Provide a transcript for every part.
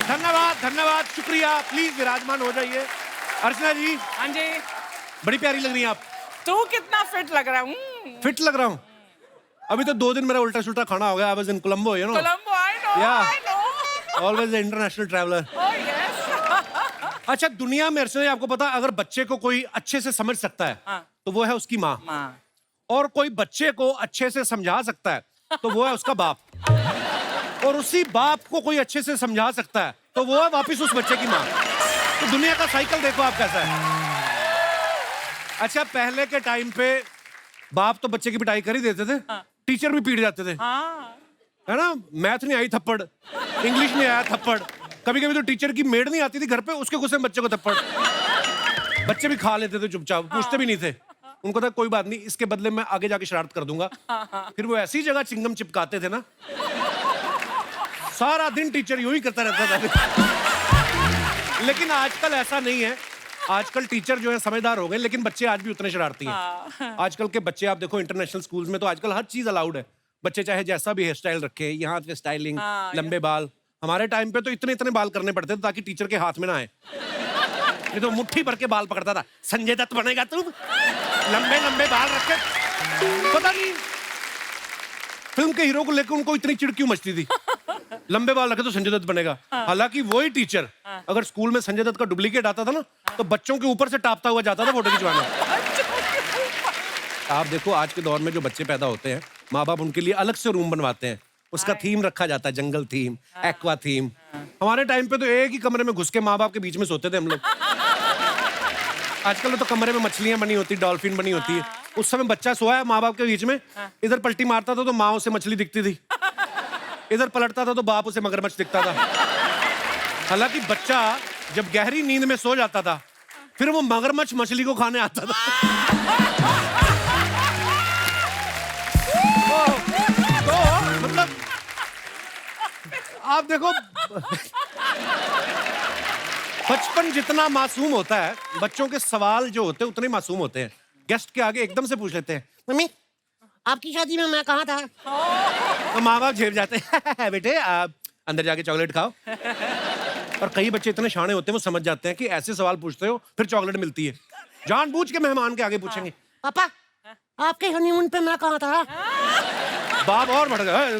धन्यवाद धन्यवाद, शुक्रिया। प्लीज विराजमान हो जाइए। अर्चना जी, हाँ जी। बड़ी प्यारी लग रही हैं आप। तू कितना फिट लग रहा हूँ। फिट लग रहा हूँ। अभी तो 2 दिन मेरा उल्टा सुल्टा खाना हो गया। I was in Colombo, you know. Colombo, I know, Yeah. I know. Always international traveller. Oh yes. अच्छा, दुनिया में अर्चना, आपको पता, अगर बच्चे को कोई अच्छे से समझ सकता है हाँ। तो वो है उसकी माँ। माँ। और कोई बच्चे को अच्छे से समझा सकता है तो वो है उसका बाप। और उसी बाप को कोई अच्छे से समझा सकता है तो वो है वापिस उस बच्चे की माँ। तो दुनिया का साइकिल देखो आप कैसा है। अच्छा, पहले के टाइम पे बाप तो बच्चे की पिटाई कर ही देते थे। हाँ। टीचर भी पीट जाते थे, हाँ। है ना। मैथ नहीं आई थप्पड़, इंग्लिश नहीं आया थप्पड़, कभी कभी तो टीचर की मेड नहीं आती थी घर पे, उसके गुस्से में बच्चे को थप्पड़। बच्चे भी खा लेते थे चुपचाप, पूछते भी नहीं थे। उनको था कोई बात नहीं, इसके बदले मैं आगे जाके शरारत कर दूंगा। फिर वो ऐसी जगह चिंगम चिपकाते थे ना, सारा दिन टीचर यूं ही करता रहता था। लेकिन आजकल ऐसा नहीं है। आजकल टीचर जो है समझदार हो गए, लेकिन बच्चे आज भी उतने शरारती हैं। आजकल के बच्चे आप देखो, इंटरनेशनल स्कूल्स में तो आजकल हर चीज अलाउड है। बच्चे चाहे जैसा भी हेयर स्टाइल रखे, यहाँ पे स्टाइलिंग, लंबे बाल। हमारे टाइम पे तो इतने इतने बाल करने पड़ते थे ताकि टीचर के हाथ में ना आए। ये तो मुट्ठी भर के बाल पकड़ता था। संजय दत्त बनेगा तू, लंबे लंबे बाल रखे। पता नहीं फिल्म के हीरो को लेकर उनको इतनी चिढ़ क्यों मचती थी। लंबे बाल रखे तो संजय दत्त बनेगा। हालांकि वही टीचर अगर स्कूल में संजय दत्त का डुप्लीकेट आता था ना, तो बच्चों के ऊपर से टापता हुआ जाता था फोटो खिंचवाने। आप देखो आज के दौर में जो बच्चे पैदा होते हैं, माँ बाप उनके लिए अलग से रूम बनवाते हैं। उसका थीम रखा जाता है, जंगल थीम, एक्वा थीम। हमारे टाइम पे तो एक ही कमरे में घुस के माँ बाप के बीच में सोते थे हम लोग। आजकल तो कमरे में मछलियां बनी होती, डॉल्फिन बनी होती है। उस समय बच्चा सोया है माँ बाप के बीच में, इधर पलटी मारता था तो माँ उसे मछली दिखती थी, इधर पलटता था तो बाप उसे मगरमच्छ दिखता था। हालांकि बच्चा जब गहरी नींद में सो जाता था, फिर वो मगरमच्छ मछली को खाने आता था। तो मतलब आप देखो, बचपन जितना मासूम होता है, बच्चों के सवाल जो होते हैं उतने मासूम होते हैं। गेस्ट के आगे एकदम से पूछ लेते हैं, मम्मी आपकी शादी में मैं कहाँ था? तो माँ बाप झेप जाते हैं, बेटे आप अंदर जाके चॉकलेट खाओ। और कई बच्चे इतने शाणे होते हैं, वो समझ जाते हैं कि ऐसे सवाल पूछते हो फिर चॉकलेट मिलती है। जानबूझ के मेहमान के आगे पूछेंगे, पापा आपके हनीमून पे मैं कहाँ था? बाप और बढ़ गया,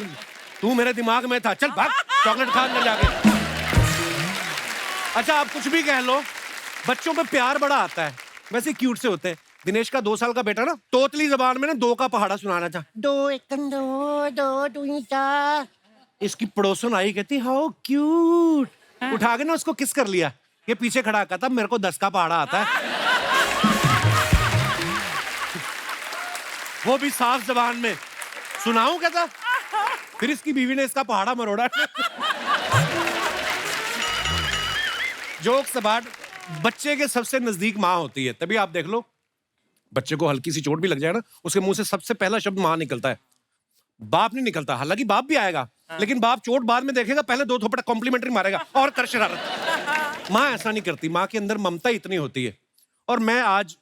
तू मेरे दिमाग में था, चल भाग चॉकलेट खा अंदर जाके। अच्छा, आप कुछ भी कह लो, बच्चों पे प्यार बड़ा आता है, वैसे क्यूट से होते हैं। दिनेश का 2 साल का बेटा ना, तोतली जबान में ना 2 का पहाड़ा सुनाना था। 2 1 2 2 2 4। इसकी पड़ोसन आई, कहती हाउ क्यूट। उठा के ना उसको किस कर लिया। ये पीछे खड़ा कहता मेरे को 10 का पहाड़ा आता है। वो भी साफ जबान में। सुनाऊं कहता। फिर इसकी बीवी ने इसका पहाड़ा मरोड़ा। जोक्स अबाउट, बच्चे के सबसे नजदीक माँ होती है। तभी आप देख लो, बच्चे को हल्की सी चोट भी लग जाए ना, उसके मुंह से सबसे पहला शब्द माँ निकलता है, बाप नहीं निकलता। हालांकि बाप भी आएगा, लेकिन बाप चोट बाद में देखेगा, पहले 2 थोपड़ा कॉम्प्लीमेंट्री मारेगा और कर शरारत। माँ ऐसा नहीं करती, माँ के अंदर ममता इतनी होती है। और मैं आज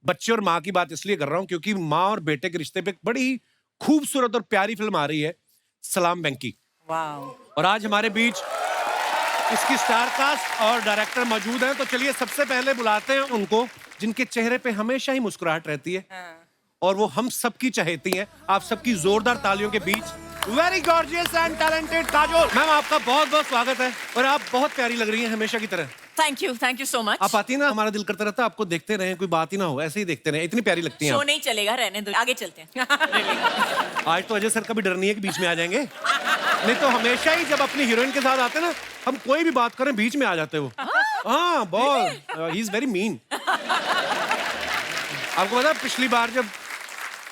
बच्चे और माँ की बात इसलिए कर रहा हूं क्योंकि माँ और बेटे के रिश्ते पे एक बड़ी खूबसूरत और प्यारी फिल्म आ रही है, सलाम वेंकी। और आज हमारे बीच इसकी स्टार कास्ट और डायरेक्टर मौजूद हैं। तो चलिए सबसे पहले बुलाते हैं उनको, जिनके चेहरे पे हमेशा ही मुस्कुराहट रहती है और वो हम सबकी चहेती हैं। आप सबकी जोरदार तालियों के बीच very gorgeous and talented Kajol ma'am, आपका बहुत बहुत स्वागत है। और आप बहुत प्यारी लग रही हैं हमेशा की तरह। Thank you so much. आप आती ना, हमारा दिल करता रहता आपको देखते रहें, कोई बात ही ना हो, ऐसे ही देखते रहें, इतनी प्यारी लगती हैं शो आप। नहीं चलेगा, रहने दो, आगे चलते हैं। आज तो अजय सर का भी डर नहीं है कि बीच में आ जाएंगे, नहीं तो हमेशा ही जब अपनी हीरोइन के साथ आते ना, हम कोई भी बात करें बीच में आ जाते वो। हाँ बहुत, ही इज वेरी मीन। आपको पता पिछली बार जब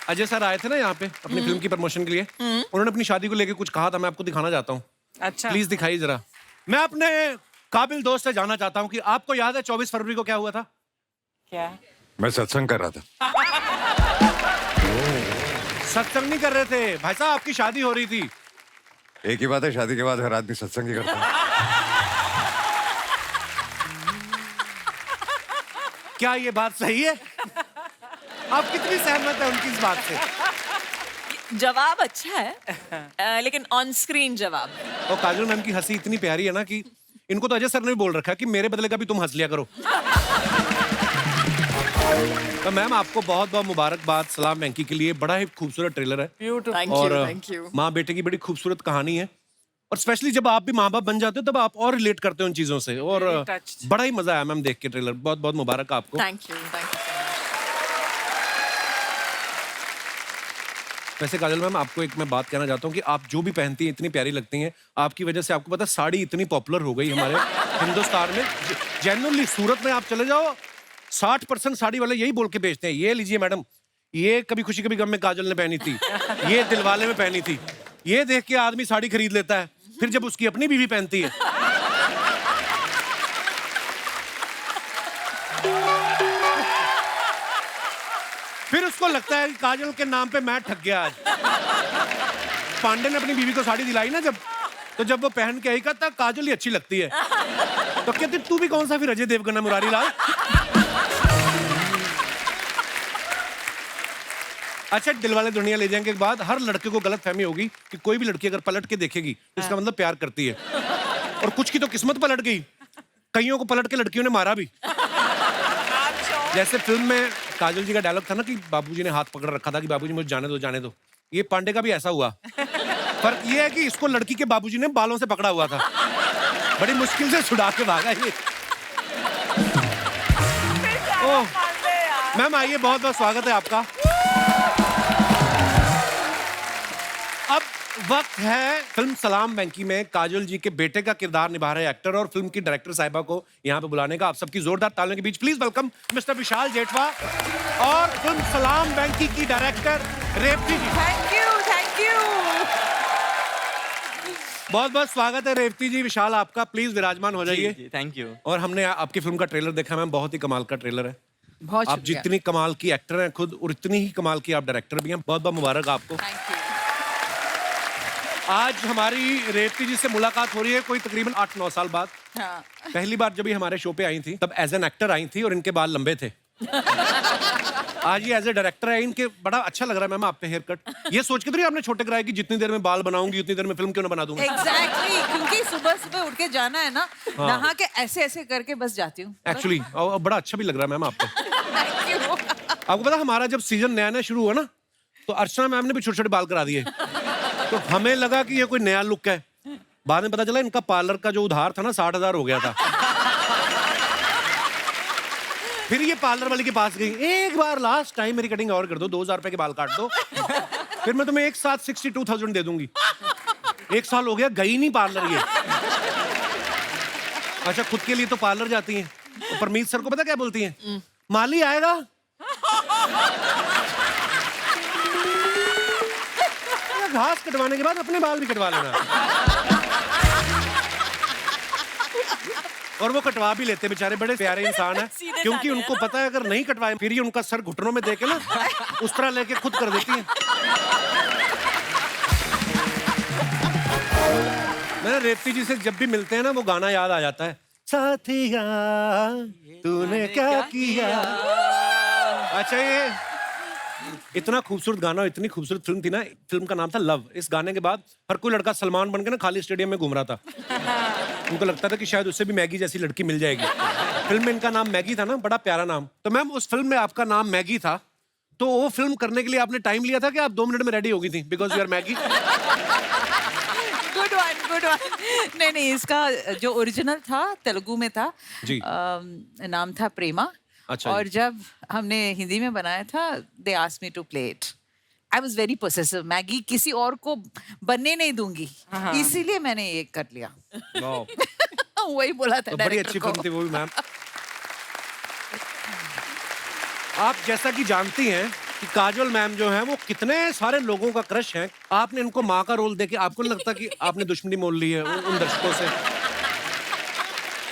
अजय सर आए थे ना यहाँ पे अपनी फिल्म की प्रमोशन के लिए, उन्होंने अपनी शादी को लेके कुछ कहा था, मैं आपको दिखाना चाहता हूँ। अच्छा, प्लीज दिखाइए जरा। मैं अपने काबिल दोस्त से जानना चाहता हूँ कि आपको याद है 24 फरवरी को क्या हुआ था? क्या? मैं सत्संग कर रहा था। सत्संग नहीं कर रहे थे भाई साहब, आपकी शादी हो रही थी। एक ही बात है, शादी के बाद हर आदमी सत्संग ही करता है। क्या ये बात सही है? आप कितनी सहमत है उनकी इस बात से? जवाब अच्छा है, लेकिन ऑन स्क्रीन जवाब। और काजल मैम की हंसी इतनी प्यारी है ना कि इनको तो अजय सर ने भी बोल रखा है कि मेरे बदले का भी तुम हंस लिया करो। तो मैम आपको बहुत बहुत मुबारकबाद सलाम वेंकी के लिए। बड़ा ही खूबसूरत ट्रेलर है थैंक और यू, थैंक यू। माँ बेटे की बड़ी खूबसूरत कहानी है और स्पेशली जब आप भी माँ बाप बन जाते हो तब आप और रिलेट करते हो उन चीजों से और Very touched. बड़ा ही मजा आया मैम देख के ट्रेलर। बहुत बहुत मुबारक आपको। Thank you so much। वैसे काजल मैम आपको एक मैं बात कहना चाहता हूँ कि आप जो भी पहनती हैं इतनी प्यारी लगती हैं। आपकी वजह से आपको पता है साड़ी इतनी पॉपुलर हो गई हमारे हिंदुस्तान में। जेन्युइनली सूरत में आप चले जाओ 60% साड़ी वाले यही बोल के बेचते हैं, ये लीजिए मैडम, ये कभी खुशी कभी गम में काजल ने पहनी थी, ये दिलवाले में पहनी थी। ये देख के आदमी साड़ी खरीद लेता है, फिर जब उसकी अपनी बीवी पहनती है फिर उसको लगता है कि काजल के नाम पे मैं ठग गया आज। पांडे ने अपनी बीवी को साड़ी दिलाई ना जब वो पहन के आई कहता काजल ही अच्छी लगती है। तो कहते तू भी कौन सा फिर अजय देवगन है मुरारी लाल। अच्छा दिलवाले दुनिया ले जाएंगे के बाद हर लड़के को गलत फहमी होगी कि कोई भी लड़की अगर पलट के देखेगी तो इसका मतलब प्यार करती है और कुछ की तो किस्मत पलट गई, कईयों को पलट के लड़कियों ने मारा भी। जैसे फिल्म में काजल जी का डायलॉग था ना कि बाबूजी ने हाथ पकड़ रखा था कि बाबूजी मुझे जाने दो जाने दो। ये पांडे का भी ऐसा हुआ। फर्क ये है कि इसको लड़की के बाबूजी ने बालों से पकड़ा हुआ था, बड़ी मुश्किल से छुड़ा के भागा ये। ओह मैम आइए, बहुत बहुत स्वागत है आपका। अब वक्त है फिल्म सलाम वेंकी में काजल जी के बेटे का किरदार निभा रहे एक्टर और फिल्म की डायरेक्टर साहिबा को यहाँ पे बुलाने का। आप सबकी जोरदार तालियों के बीच please welcome mister Vishal Jethwa और फिल्म सलाम वेंकी की director Revathi ji. Thank you, thank you. बहुत बहुत स्वागत है रेवती जी। विशाल आपका, प्लीज विराजमान हो जाइए। Thank you. और हमने आपकी फिल्म का ट्रेलर देखा मैम, बहुत ही कमाल का ट्रेलर है। बहुत आप शुक्रिया। जितनी कमाल की एक्टर हैं खुद और इतनी ही कमाल की आप डायरेक्टर भी हैं। बहुत बहुत मुबारक आपको। Thank you. आज हमारी रेवती जी से मुलाकात हो रही है कोई तकरीबन 8-9 साल बाद। हाँ। पहली बार जब ये हमारे शो पे आई थी तब एज एन एक्टर आई थी और इनके बाल लंबे थे। आज ये एज ए डायरेक्टर है, इनके बड़ा अच्छा लग रहा है मैम आप पे हेयर कट। ये सोच के तो नहीं आपने छोटे कराए कि जितनी देर में बाल बनाऊंगी उतनी देर में फिल्म क्यों ना बना दूंगा। एग्जैक्टली, क्योंकि सुबह सुबह उठ के जाना है ना, हाँ। नहा के ऐसे ऐसे करके बस जाती हूँ। एक्चुअली बड़ा अच्छा भी लग रहा है मैम आप पे। Thank you. आपको पता हमारा जब सीजन नया नया शुरू हुआ ना तो अर्चना मैम ने भी छोटे छोटे बाल करा दिए। तो हमें लगा कि ये कोई नया लुक है, बाद में पता चला इनका पार्लर का जो उधार था ना 60,000 हो गया था। फिर ये पार्लर वाले के पास गई, एक बार लास्ट टाइम मेरी कटिंग और कर दो, 2,000 रुपए के बाल काट दो, फिर मैं तुम्हें एक साथ 62,000 दे दूंगी। 1 साल हो गया, गई नहीं पार्लर ये। अच्छा खुद के लिए तो पार्लर जाती हैं, तो परमीत सर को पता क्या बोलती हैं, माली आएगा। घास कटवाने के बाद अपने बाल भी कटवा लेना। और वो कटवा भी लेते बेचारे, बड़े प्यारे इंसान है, सीधे क्योंकि साधे उनको पता है अगर नहीं कटवाए फिर ये उनका सर घुटनों में देके ना उस तरह लेके खुद कर देती है। मैंने रेवती जी से जब भी मिलते हैं ना वो गाना याद आ जाता है, साथिया तूने क्या किया। अच्छा ये इतना खूबसूरत गाना, इतनी खूबसूरत फिल्म थी ना, फिल्म का नाम था लव। इस गाने के बाद हर कोई लड़का सलमान बन के ना खाली स्टेडियम में घूम रहा था। उनको लगता था कि शायद उससे भी मैगी जैसी लड़की मिल जाएगी। फिल्म में इनका नाम मैगी था ना, बड़ा प्यारा नाम। तो मैम उस फिल्म में आपका नाम मैगी था, तो वो फिल्म करने के लिए आपने टाइम लिया था कि आप 2 मिनट में रेडी हो गई थी because you are Maggi. Good one, good one. नहीं, इसका जो ओरिजिनल था तेलुगु में था जी। नाम था प्रेमा। अच्छा और जी। जब हमने हिंदी में बनाया था they asked me to play it. I was very possessive, Maggi किसी और को बनने नहीं दूंगी, इसीलिए मैंने ये कर लिया। वाह, वही बोला था तो बड़ी डायरेक्टर अच्छी को। फिल्म थी वो भी मैम। आप जैसा कि जानती हैं कि काजल मैम जो हैं वो कितने सारे लोगों का क्रश हैं। आपने इनको माँ का रोल देके आपको नहीं लगता कि आपने दुश्मनी मोल ली है उन दर्शकों से?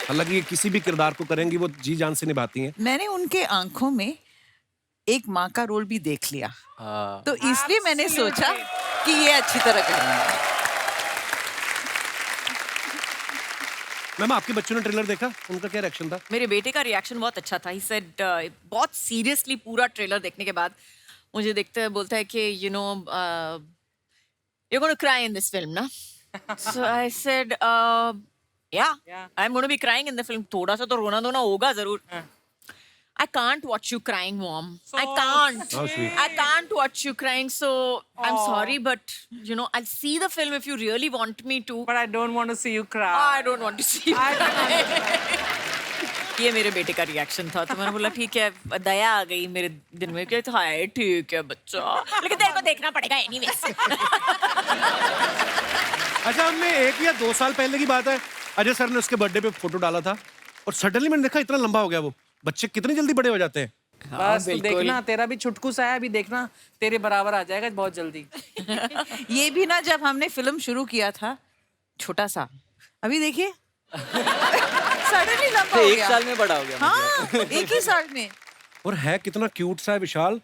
हालांकि ये किसी भी किरदार को करेंगी वो जी जान से निभाती हैं। मैंने उनके आंखों में एक माँ का रोल भी देख लिया, हाँ। तो इसलिए मैंने सोचा कि ये अच्छी तरह करेंगे। मैम आपके बच्चों ने ट्रेलर देखा, उनका क्या रिएक्शन था? मेरे बेटे का रिएक्शन बहुत अच्छा था। ही सेड बहुत सीरियसली पूरा ट्रेलर देखने के बाद मुझे देखते हुए बोलता है कि you know you gonna cry in this film ना। So I said Yeah, Yeah. I'm going to be crying in the film. थोड़ा सा तो रोना धोना होगा जरूर. I can't watch you crying, Mom. I can't. How sweet. I can't watch you crying. So I'm sorry, but you know, I'll see the film if you really want me to. But I don't want to see you cry. I don't want to see you cry. ये मेरे बेटे का reaction था, तो मैंने बोला ठीक है, दया आ गई मेरे दिन में कि हाय ठीक है बच्चा, लेकिन तेरे को देखना पड़ेगा एनीवेज. अच्छा, हमने 1 या 2 साल पहले की बात है, अजय सर ने उसके बर्थडे पे फोटो डाला था और सडनली मैंने देखा इतना लंबा हो गया वो. बच्चे कितनी जल्दी बड़े हो जाते हैं. बस तू देखना, तेरा भी छुटकू सा है, अभी देखना तेरे बराबर आ जाएगा बहुत जल्दी. ये भी ना, जब हमने फिल्म शुरू किया था छोटा सा, अभी देखिए सडनली लंबा तो हो 1 गया. साल में बड़ा हो गया. हाँ, एक ही साल में. और है कितना क्यूट सा है विशाल.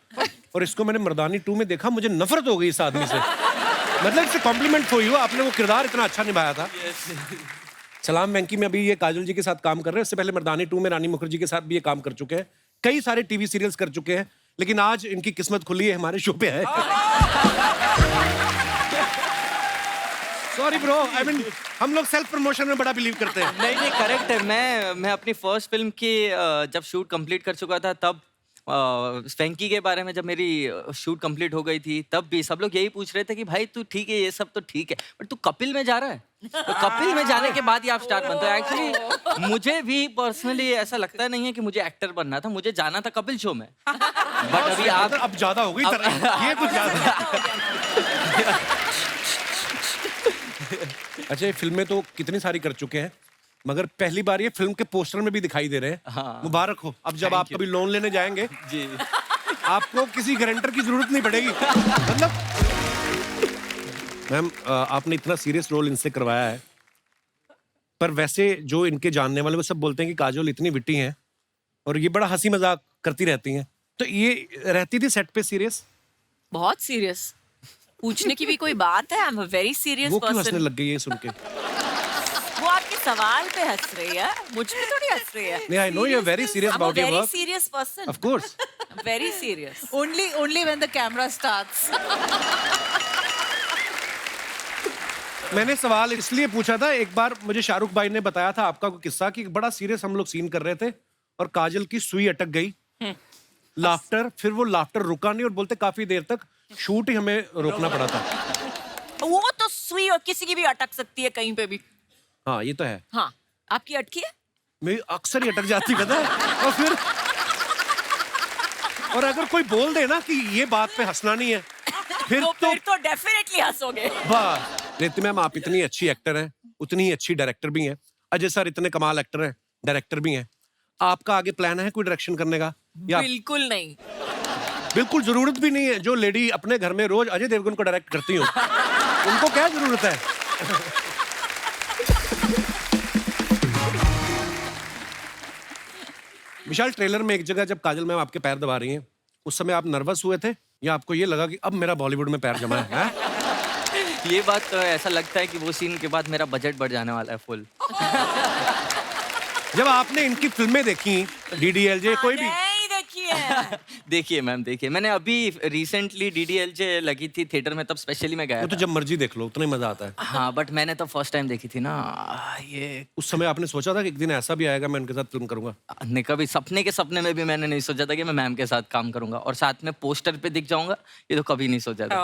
और इसको मैंने मर्दानी 2 में देखा, मुझे नफरत हो गई इस आदमी से. मतलब इससे कॉम्प्लीमेंट फॉर यू, आपने वो किरदार इतना अच्छा निभाया था. सलाम वेंकी में अभी ये काजल जी के साथ काम कर रहे हैं. इससे पहले मर्दानी 2 में रानी मुखर्जी के साथ भी ये काम कर चुके हैं. कई सारे टीवी सीरियल्स कर चुके हैं, लेकिन आज इनकी किस्मत खुली है, हमारे शो पे है. सॉरी ब्रो, आई मीन हम लोग सेल्फ प्रमोशन में बड़ा बिलीव करते हैं. नहीं करेक्ट है. मैं अपनी फर्स्ट फिल्म की जब शूट कंप्लीट कर चुका था, तब वेंकी के बारे में जब मेरी शूट कंप्लीट हो गई थी, तब भी सब लोग यही पूछ रहे थे कि भाई तू ठीक है, ये सब तो ठीक है, बट तू कपिल में जा रहा है. तो कपिल में जाने के बाद ही आप स्टार बनते हो. एक्चुअली मुझे भी पर्सनली ऐसा लगता नहीं है कि मुझे एक्टर बनना था, मुझे जाना था कपिल शो में. बट अभी आप अब ज्यादा हो गई ये कुछ ज्यादा. अच्छा, ये फिल्में तो कितनी सारी कर चुके हैं, मगर पहली बार ये फिल्म के पोस्टर में भी दिखाई दे रहे हैं. हाँ. मुबारक हो. अब जब आप कभी लोन लेने जाएंगे जी, आपको किसी गारंटर की जरूरत नहीं पड़ेगी. मतलब मैम, आपने इतना सीरियस रोल इनसे करवाया है, पर वैसे जो इनके जानने वाले वो सब बोलते हैं कि काजोल इतनी विट्टी हैं और ये बड़ा हंसी मजाक करती रहती हैं. तो ये रहती थी सेट पे सीरियस? बहुत सीरियस. पूछने की भी कोई बात है. I am a very serious वो क्यों हंसने पर्सन. लग गई ये सुन के? वो आपके सवाल पे हंस रही है, मुझ पे थोड़ी हंस रही है. नहीं, I know you're very serious about your very work. serious person. Of course. Very serious. Only when the camera starts. मैंने सवाल इसलिए पूछा था, एक बार मुझे शाहरुख भाई ने बताया था आपका कोई किस्सा कि बड़ा सीरियस हम लोग सीन कर रहे थे और काजल की सुई अटक गई. लाफ्टर, फिर वो लाफ्टर रुका नहीं और बोलते काफी देर तक शूट ही हमें रोकना पड़ा था. वो तो सुई और किसी की भी अटक सकती है कहीं पे भी. हाँ, ये तो है. हाँ, आपकी अटकी है? मेरी अक्सर ही अटक जाती, पता है. और अगर कोई बोल दे ना कि ये बात पे हंसना नहीं है, फिर तो डेफिनेटली हंसोगे. वाह रेती मैम, आप इतनी अच्छी एक्टर हैं, उतनी ही अच्छी डायरेक्टर भी हैं. अजय सर इतने कमाल एक्टर हैं, डायरेक्टर भी हैं. आपका आगे प्लान है कोई डायरेक्शन करने का? या बिल्कुल नहीं. बिल्कुल जरूरत भी नहीं है. जो लेडी अपने घर में रोज अजय देवगन को डायरेक्ट करती हो, उनको क्या जरूरत है? विशाल, ट्रेलर में एक जगह जब काजल मैम आपके पैर दबा रही हैं, उस समय आप नर्वस हुए थे या आपको ये लगा कि अब मेरा बॉलीवुड में पैर जमा है? ये बात तो ऐसा लगता है कि वो सीन के बाद मेरा बजट बढ़ जाने वाला है फुल. जब आपने इनकी फिल्में देखी, DDLJ कोई भी, नहीं देखी है. देखिए मैम, देखिए मैंने अभी रिसेंटली DDLJ लगी थी थिएटर में, तब स्पेशली मैं गया वो तो था. जब मर्जी देख लो, उतना ही मजा आता है. हाँ, बट मैंने तो फर्स्ट टाइम देखी थी ना. ये उस समय आपने सोचा था कि एक दिन ऐसा भी आएगा मैं इनके साथ फिल्म करूंगा? ने कभी सपने के सपने में भी मैंने नहीं सोचा था कि मैं मैम के साथ काम करूंगा और साथ में पोस्टर पे दिख जाऊंगा. ये तो कभी नहीं सोचा था.